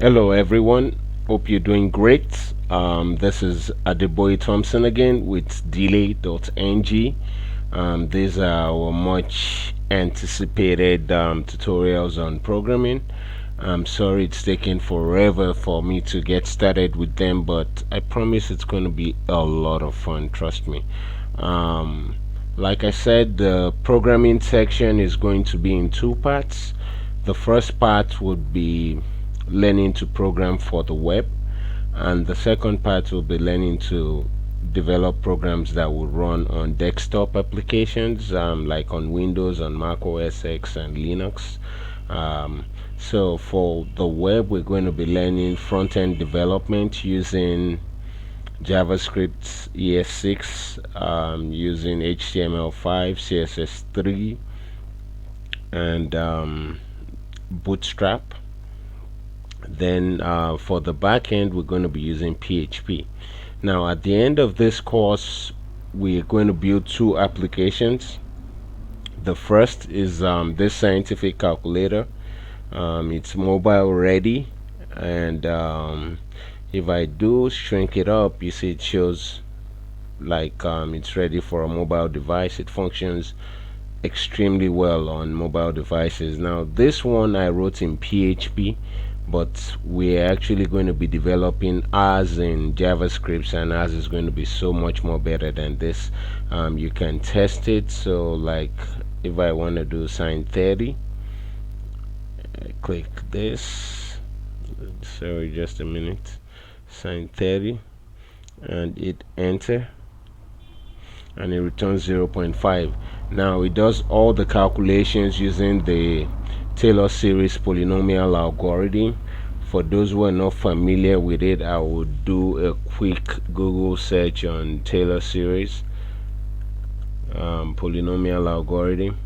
Hello, everyone. Hope you're doing great. This is Adeboye Thompson again with Delay.ng. These are our much anticipated tutorials on programming. I'm sorry it's taken forever for me to get started with them, but I promise it's going to be a lot of fun. Trust me. Um, like I said, the programming section is going to be in two parts. The first part would be learning to program for the web, and the second part will be learning to develop programs that will run on desktop applications, like on Windows, on Mac OS X, and Linux. Um, so for the web, we're going to be learning front-end development using JavaScript ES6, using HTML5, CSS3, and Bootstrap. Then for the back end, we're going to be using PHP. Now, at the end of this course, we're going to build two applications. The first is this scientific calculator. It's mobile ready, and if I do shrink it up, you see it shows like it's ready for a mobile device. It functions extremely well on mobile devices. Now, this one I wrote in PHP, but we're actually going to be developing ours in JavaScript, and ours is going to be so much more better than this. You can test it. So, like, if I want to do sine 30, I click this. Sorry, just a minute. Sine 30, and it enter, and it returns 0.5. Now it does all the calculations using the Taylor series polynomial algorithm. For those who are not familiar with it, I will do a quick Google search on Taylor series polynomial algorithm.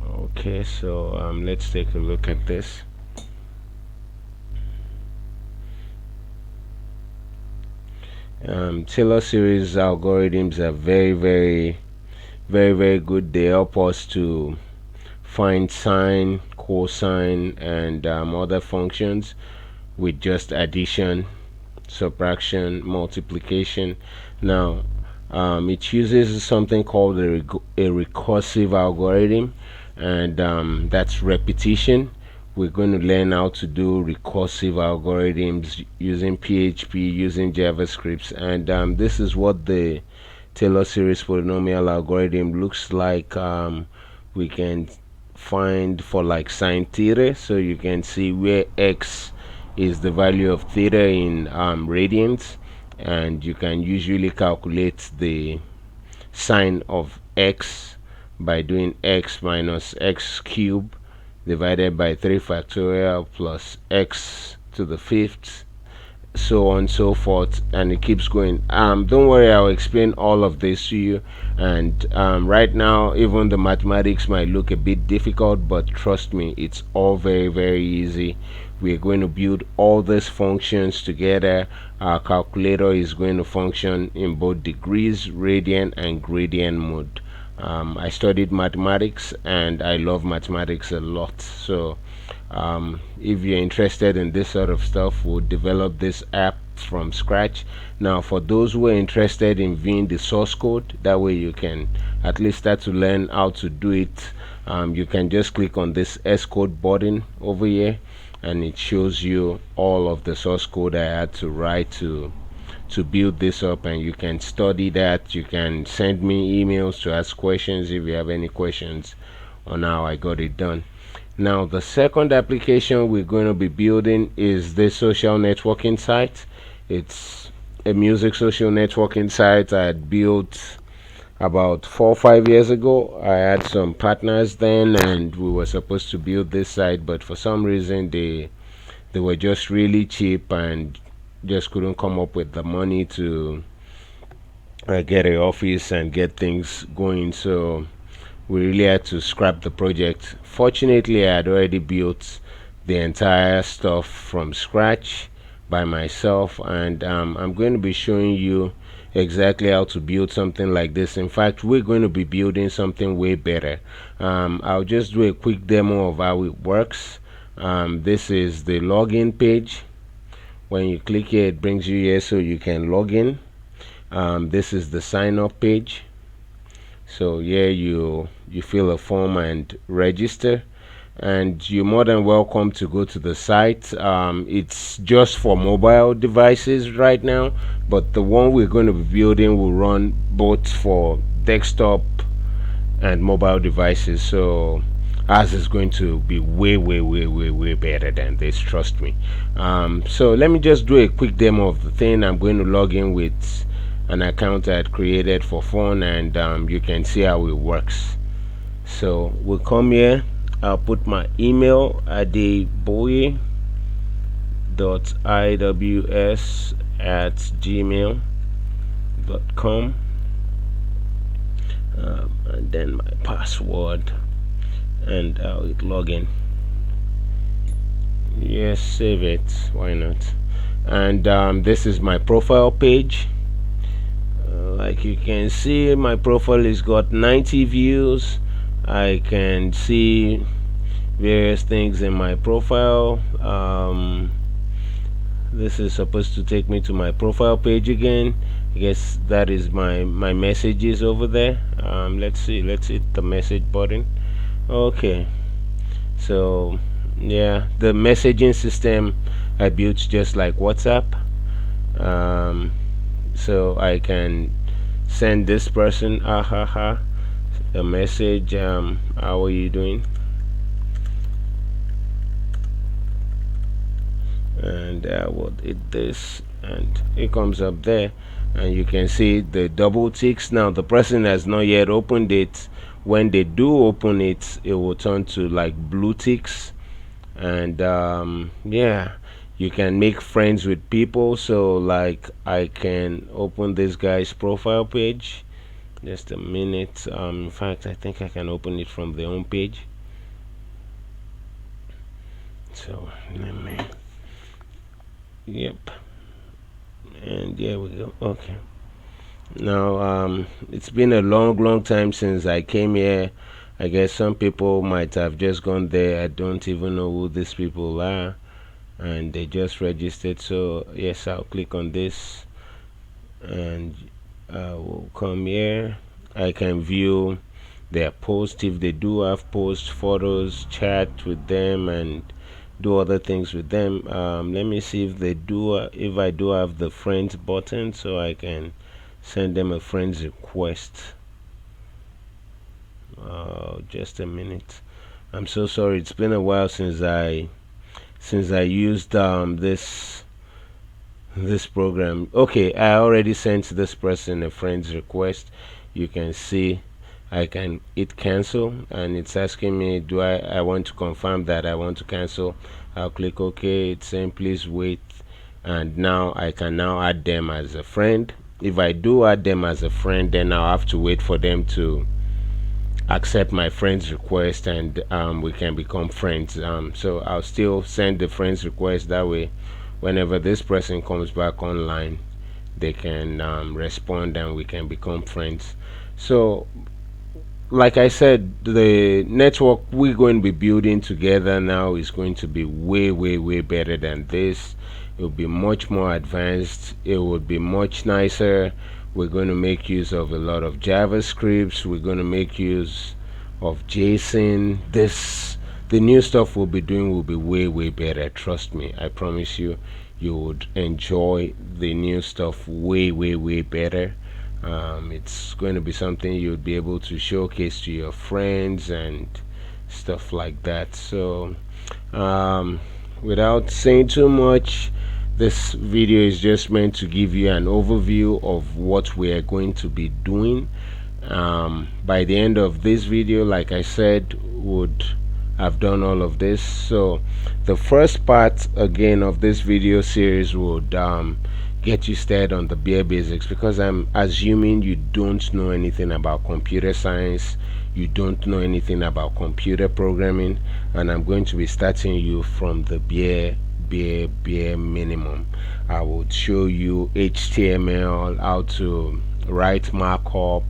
Okay, so let's take a look at this. Taylor series algorithms are very good. They help us to find sine, cosine, and other functions with just addition, subtraction, multiplication. Now, it uses something called a recursive algorithm, and that's repetition. We're going to learn how to do recursive algorithms using PHP, using JavaScript, and this is what the Taylor series polynomial algorithm looks like. We can find for like sine theta, so you can see where x is the value of theta in radians, and you can usually calculate the sine of x by doing x minus x cubed divided by 3 factorial plus x to the fifth, so on and so forth, and it keeps going. Don't worry, I'll explain all of this to you. And right now, even the mathematics might look a bit difficult, but trust me, it's all very easy. We're going to build all these functions together. Our calculator is going to function in both degrees, radian, and gradient mode. I studied mathematics and I love mathematics a lot. So if you're interested in this sort of stuff, we'll develop this app from scratch. Now, for those who are interested in viewing the source code, that way you can at least start to learn how to do it. You can just click on this S code button over here, and it shows you all of the source code I had to write to build this up, and you can study that. You can send me emails to ask questions if you have any questions on how I got it done. Now, the second application we're going to be building is this social networking site. It's a music social networking site I had built about 4 or 5 years ago. I had some partners then, and we were supposed to build this site, but for some reason they were just really cheap and just couldn't come up with the money to get an office and get things going. So we really had to scrap the project. Fortunately, I had already built the entire stuff from scratch by myself, and I'm going to be showing you exactly how to build something like this. In fact, we're going to be building something way better. I'll just do a quick demo of how it works. This is the login page. When you click here, it brings you here so you can log in. This is the sign up page. So here you fill a form and register, and you're more than welcome to go to the site. It's just for mobile devices right now, but the one we're going to be building will run both for desktop and mobile devices. So ours is going to be way better than this, trust me. So let me just do a quick demo of the thing. I'm going to log in with an account I had created for fun, and you can see how it works. So we'll come here. I'll put my email adeboye.iws@gmail.com, and then my password, and I'll hit login. Yes, save it, why not? And this is my profile page. Like you can see, my profile has got 90 views. I can see various things in my profile. This is supposed to take me to my profile page again. I guess that is my messages over there. Let's see, let's hit the message button. Okay, so yeah, the messaging system I built just like WhatsApp. So I can send this person a message. How are you doing? And I will hit this, and it comes up there, and you can see the double ticks. Now the person has not yet opened it. When they do open it, it will turn to like blue ticks. And yeah, you can make friends with people. So like I can open this guy's profile page. Just a minute. In fact, I think I can open it from the home page. So let me, yep, and there we go. Okay, now it's been a long time since I came here. I guess some people might have just gone there. I don't even know who these people are, and they just registered. So yes, I'll click on this, and I will come here. I can view their post if they do have post, photos, chat with them, and do other things with them. Let me see if they do, if I do have the friends button, so I can send them a friends request. Just a minute. I'm so sorry, it's been a while since I used this program. Okay, I already sent this person a friends request. You can see I can hit cancel, and it's asking me, do I want to confirm that I want to cancel. I'll click OK. It's saying please wait, and now I can now add them as a friend. If I do add them as a friend, then I'll have to wait for them to accept my friend's request, and we can become friends. So I'll still send the friends request. That way whenever this person comes back online, they can respond, and we can become friends. So like I said, the network we're going to be building together now is going to be way better than this. It will be much more advanced. It would be much nicer. We're going to make use of a lot of JavaScripts. We're going to make use of JSON. The new stuff we'll be doing will be way better. Trust me, I promise you, you would enjoy the new stuff way better. It's going to be something you'll be able to showcase to your friends and stuff like that. So without saying too much, this video is just meant to give you an overview of what we are going to be doing. By the end of this video, like I said, would have done all of this. So the first part again of this video series would get you started on the bare basics, because I'm assuming you don't know anything about computer science, you don't know anything about computer programming, and I'm going to be starting you from the bare bare minimum. I would show you HTML, how to write markup,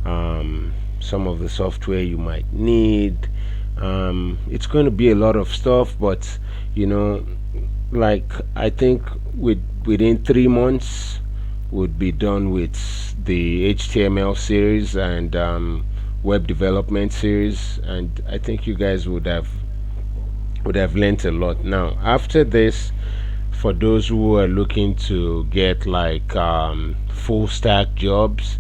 some of the software you might need. It's going to be a lot of stuff, but you know, like I think within 3 months would be done with the HTML series and web development series, and I think you guys would have learned a lot. Now, after this, for those who are looking to get like full stack jobs,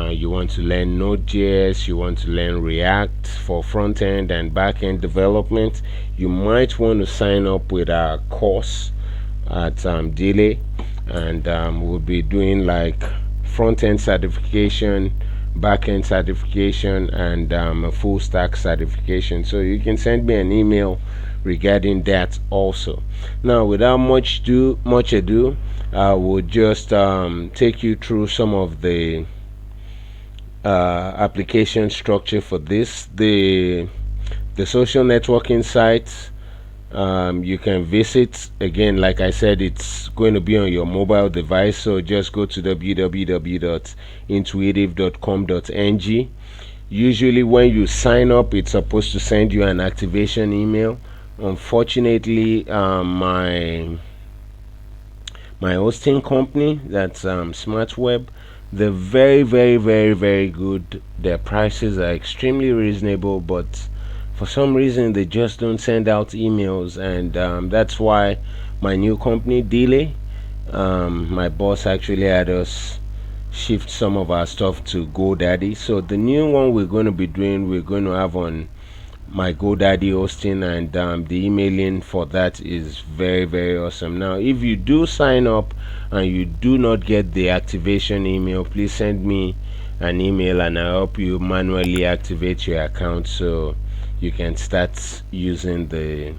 you want to learn Node.js, you want to learn React for front end and back end development, you might want to sign up with our course at Delay, and we'll be doing like front end certification, back end certification, and a full stack certification. So you can send me an email regarding that also. Now, without much ado, I will just take you through some of the application structure for this. The social networking sites you can visit, again, like I said, it's going to be on your mobile device, so just go to www.intuitive.com.ng. Usually when you sign up, it's supposed to send you an activation email. Unfortunately, my hosting company, that's SmartWeb, they're very good. Their prices are extremely reasonable, but for some reason they just don't send out emails, and that's why my new company Delay, my boss actually had us shift some of our stuff to GoDaddy. So the new one we're going to be doing, we're going to have on my GoDaddy hosting, and the emailing for that is very awesome. Now, if you do sign up and you do not get the activation email, please send me an email and I'll help you manually activate your account so you can start using the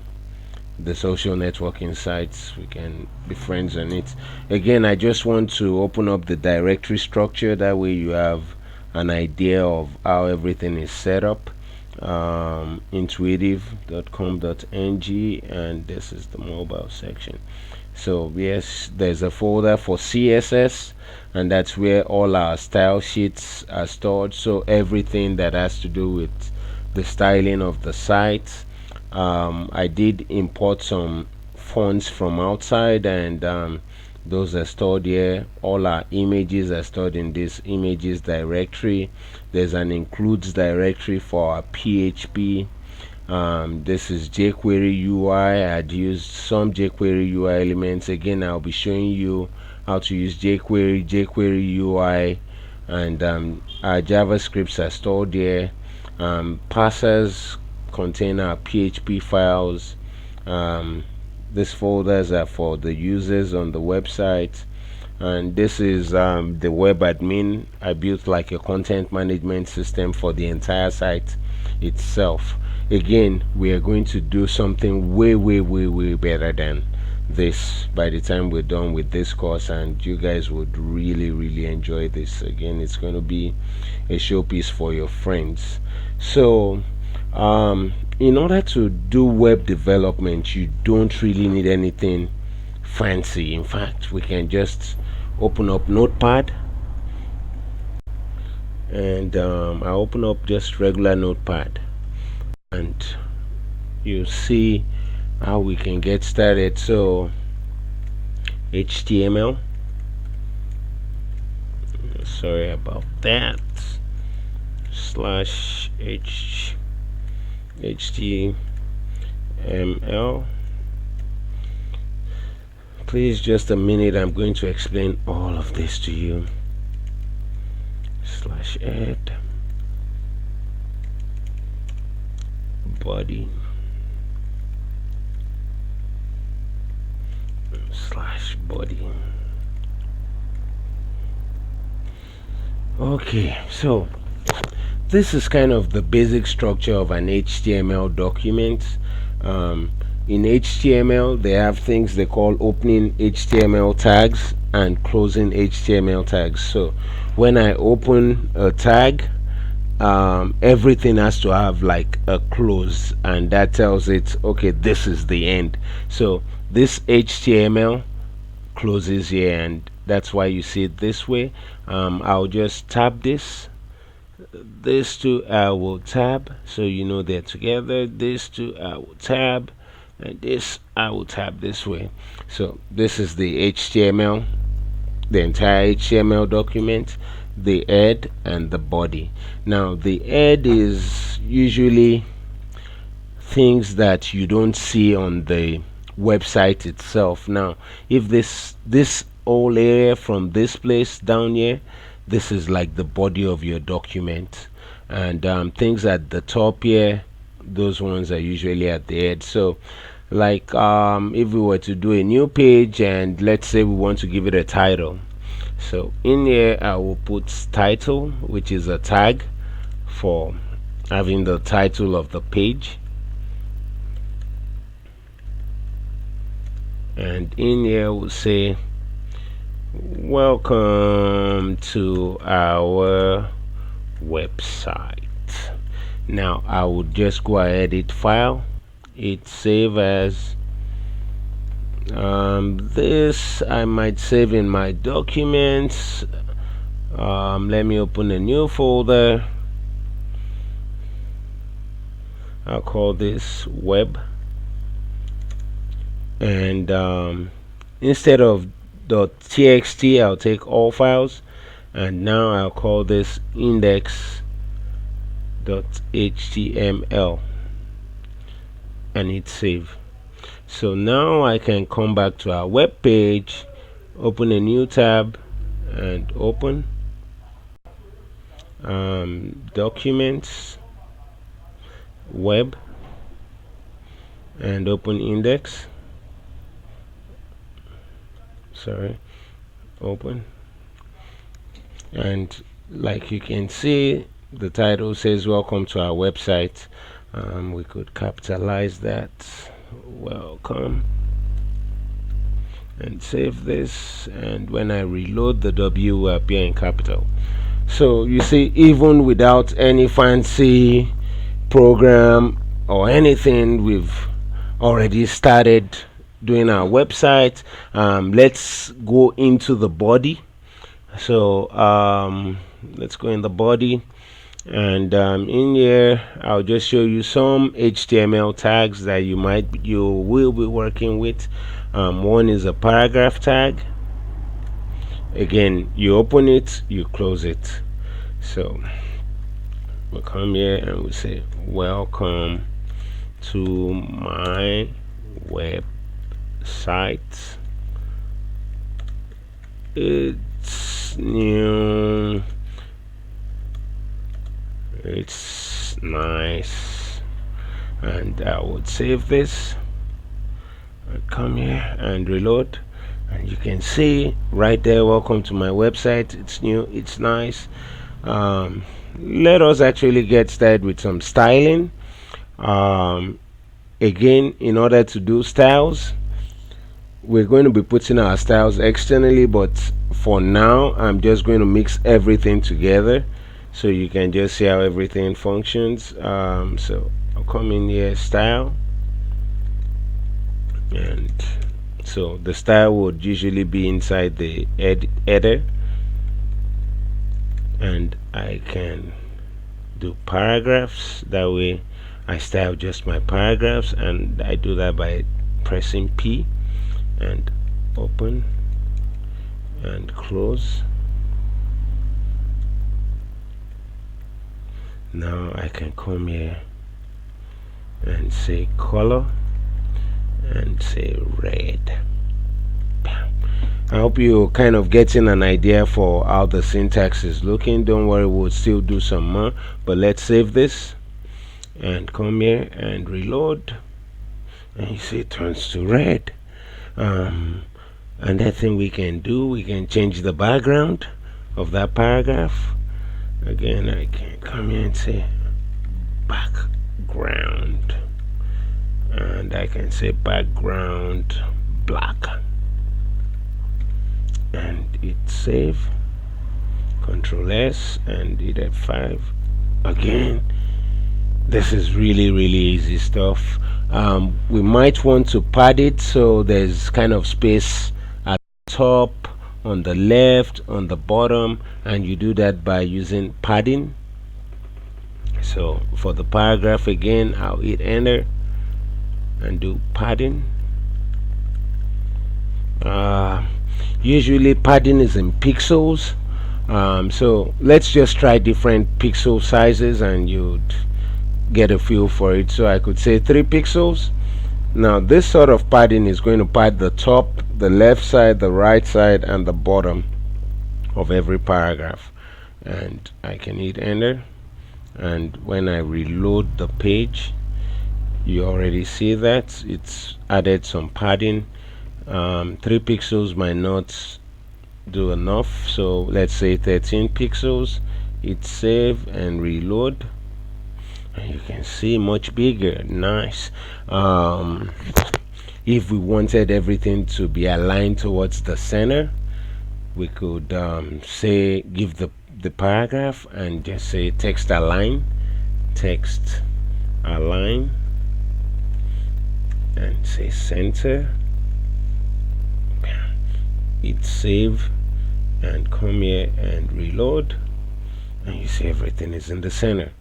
social networking sites. We can be friends on it. Again, I just want to open up the directory structure, that way you have an idea of how everything is set up. Intuitive.com.ng, and this is the mobile section. So yes, there's a folder for CSS, and that's where all our style sheets are stored, so everything that has to do with the styling of the site. I did import some fonts from outside, and those are stored here. All our images are stored in this images directory. There's an includes directory for our PHP. This is jQuery UI. I'd used some jQuery UI elements. Again, I'll be showing you how to use jQuery UI, and our JavaScripts are stored here. Parsers contain our PHP files. These folders are for the users on the website, and this is the web admin. I built like a content management system for the entire site itself. Again, we are going to do something way better than this by the time we're done with this course, and you guys would really enjoy this. Again, it's going to be a showpiece for your friends. So in order to do web development, you don't really need anything fancy. In fact, we can just open up Notepad, and I open up just regular Notepad, and you see how we can get started. So HTML, sorry about that, slash HTML. Please, just a minute, I'm going to explain all of this to you. Slash add body slash body. Okay, so this is kind of the basic structure of an HTML document. In HTML, they have things they call opening HTML tags and closing HTML tags. So when I open a tag, everything has to have like a close, and that tells it, okay, this is the end. So this HTML closes here, and that's why you see it this way. I'll just tab this. These two I will tab, so you know they're together. These two I will tab, and this I will tab this way. So this is the HTML, the entire HTML document, the head and the body. Now the head is usually things that you don't see on the website itself. Now if this whole area from this place down here, this is like the body of your document, and things at the top here, those ones are usually at the head. So like if we were to do a new page, and let's say we want to give it a title, so in here I will put title, which is a tag for having the title of the page. And in here we'll say welcome to our website. Now I would just go ahead, edit file, it save as this I might save in my documents. Let me open a new folder. I'll call this web, and instead of .txt I'll take all files, and now I'll call this index.html and hit save. So now I can come back to our web page, open a new tab, and open documents, web, and open index. Sorry, open, and like you can see, the title says welcome to our website. We could capitalize that, welcome, and save this, and when I reload, the W will appear in capital. So you see, even without any fancy program or anything, we've already started doing our website. Let's go into the body. So let's go in the body, and in here I'll just show you some HTML tags that you will be working with. One is a paragraph tag. Again, you open it, you close it. So we'll come here and we say welcome to my website. It's new, it's nice, and I would save this and come here and reload, and you can see right there, welcome to my website, it's new, it's nice. Let us actually get started with some styling. Again, in order to do styles, we're going to be putting our styles externally, but for now I'm just going to mix everything together so you can just see how everything functions. So I'll come in here, style, and so the style would usually be inside the header, and I can do paragraphs. That way I style just my paragraphs, and I do that by pressing P and open and close. Now I can come here and say color and say red. I hope you're kind of getting an idea for how the syntax is looking. Don't worry, we'll still do some more, but let's save this and come here and reload, and you see it turns to red. Another thing we can do, we can change the background of that paragraph. Again, I can come here and say background, and I can say background black, and hit save, Control S, and hit F5, again, this is really easy stuff. We might want to pad it so there's kind of space at the top, on the left, on the bottom, and you do that by using padding. So for the paragraph again, I'll hit enter and do padding. uh, Usually padding is in pixels, so let's just try different pixel sizes and you'd get a feel for it. So I could say 3 pixels. Now this sort of padding is going to pad the top, the left side, the right side, and the bottom of every paragraph. And I can hit enter, and when I reload the page, you already see that it's added some padding. 3 pixels might not do enough, so let's say 13 pixels. Hit save and reload, and you can see much bigger. Nice. If we wanted everything to be aligned towards the center, we could say give the paragraph and just say text align, and say center. Hit save and come here and reload, and you see everything is in the center.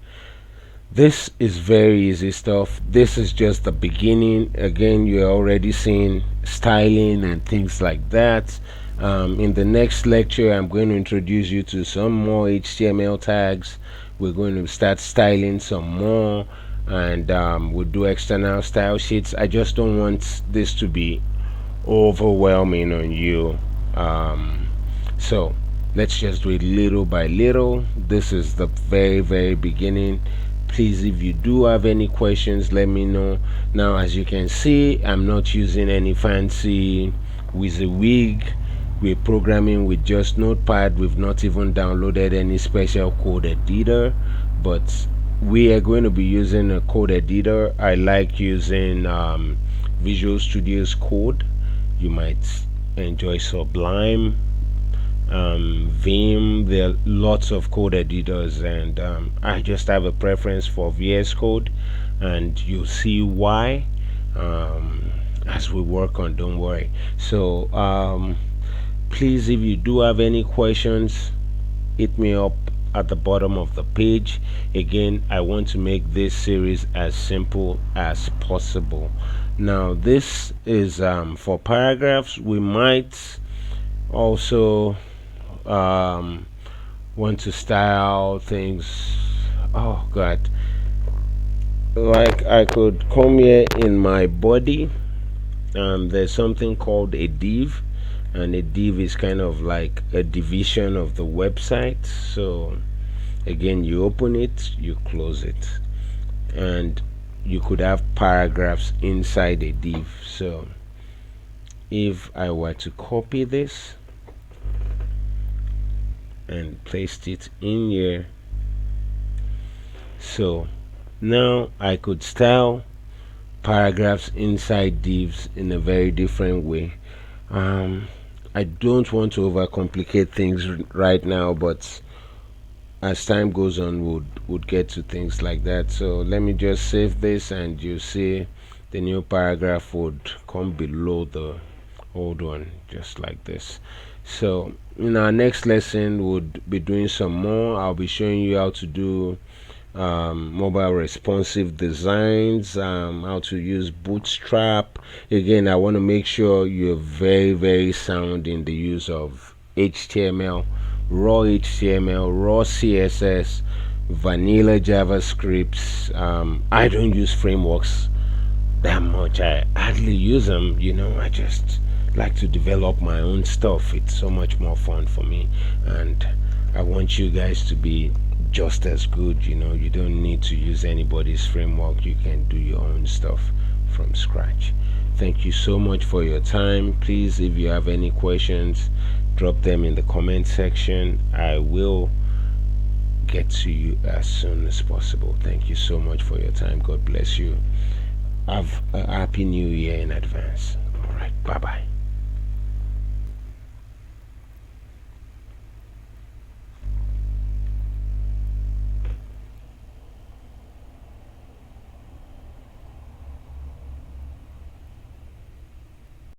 This is very easy stuff. This is just the beginning. Again, you're already seeing styling and things like that. In the next lecture, I'm going to introduce you to some more HTML tags. We're going to start styling some more, and we'll do external style sheets. I just don't want this to be overwhelming on you. So let's just do it little by little. This is the very beginning. Please, if you do have any questions, let me know. Now, as you can see, I'm not using any fancy WYSIWYG. We're programming with just Notepad. We've not even downloaded any special code editor, but we are going to be using a code editor. I like using Visual Studio's Code. You might enjoy Sublime, Vim. There are lots of code editors, and I just have a preference for VS Code, and you'll see why as we work on. Don't worry. So please, if you do have any questions, hit me up at the bottom of the page. Again, I want to make this series as simple as possible. Now this is for paragraphs. We might also want to style things. Oh god, like I could come here in my body. There's something called a div, and a div is kind of like a division of the website. So again, you open it, you close it, and you could have paragraphs inside a div. So if I were to copy this and placed it in here, so now I could style paragraphs inside divs in a very different way. I don't want to overcomplicate things right now, but as time goes on, would get to things like that. So let me just save this, and you see the new paragraph would come below the old one, just like this. So in our next lesson, we'll be doing some more. I'll be showing you how to do mobile responsive designs, how to use Bootstrap. Again, I want to make sure you're very sound in the use of HTML, raw CSS, vanilla JavaScripts. I don't use frameworks that much. I hardly use them. I just like to develop my own stuff. It's so much more fun for me, and I want you guys to be just as good. You don't need to use anybody's framework. You can do your own stuff from scratch. Thank you so much for your time. Please, if you have any questions, drop them in the comment section. I will get to you as soon as possible. Thank you so much for your time. God bless you. Have a happy new year in advance. All right, bye bye.